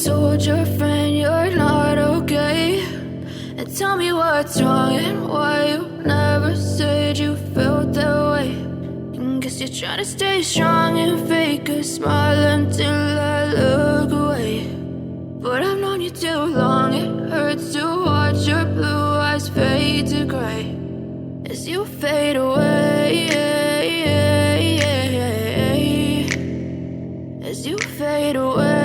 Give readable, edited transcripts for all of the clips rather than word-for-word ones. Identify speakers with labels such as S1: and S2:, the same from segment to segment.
S1: told your friend you're not okay? And tell me what's wrong and why you never said you felt that way. And guess you're trying to stay strong and fake a smile until I look away. But I've known you too long, it hurts to watch your blue eyes fade to gray as you fade away, as you fade away.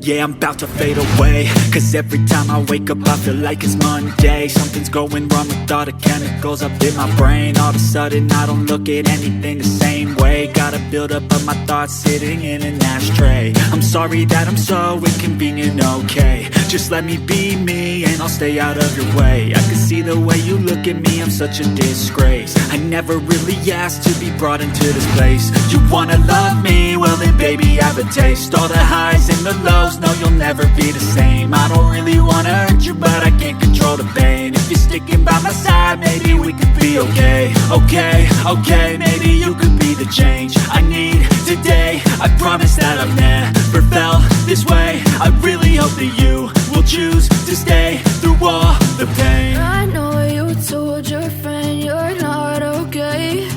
S2: Yeah, I'm about to fade away, cause every time I wake up I feel like it's Monday. Something's going wrong with all the chemicals up in my brain. All of a sudden I don't look at anything the same way. Got a buildup of my thoughts sitting in an ashtray. I'm sorry that I'm so inconvenient, okay? Just let me be me and I'll stay out of your way. I can see the way you look at me, I'm such a disgrace. I never really asked to be brought into this place. You wanna love me? Well then baby have a taste. All the highs and the lows, no you'll never be the same. I don't really wanna hurt you but I can't control the pain. If you're sticking by my side maybe we could be okay. Okay, maybe you could be the change I need today. I promise that I've never felt this way. I really hope that you will choose to stay through all the pain.
S1: I know you told your friend you're not okay.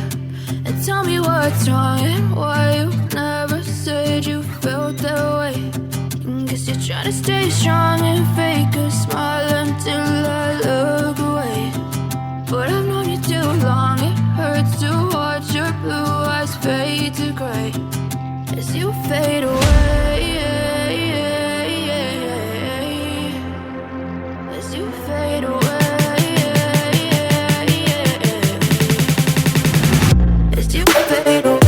S1: And tell me what's wrong and why you never said you felt that way. And guess you're trying to stay strong and fake a smile until I look away. But I've known you too long, it hurts to watch your blue eyes fade to gray as you fade away, as you fade away, as you fade away.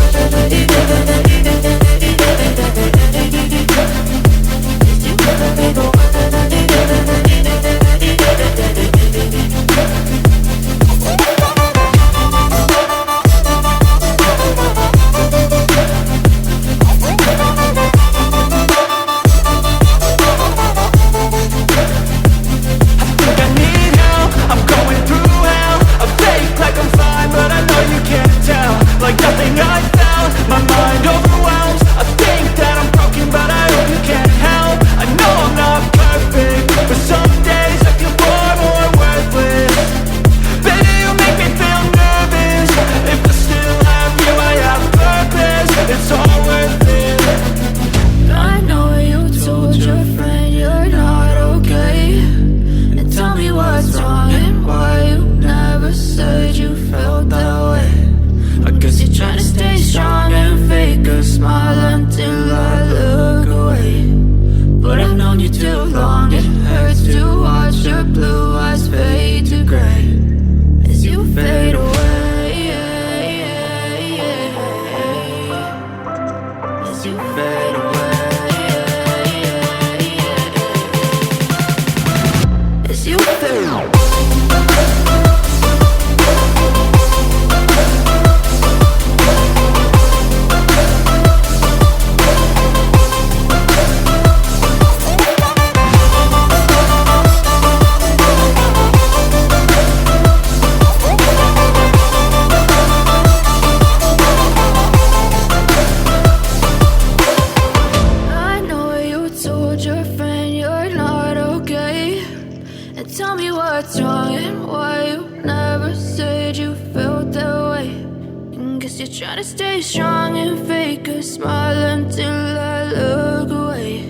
S1: Trying to stay strong and fake a smile until I look away.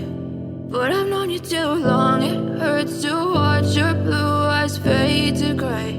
S1: But I've known you too long, it hurts to watch your blue eyes fade to gray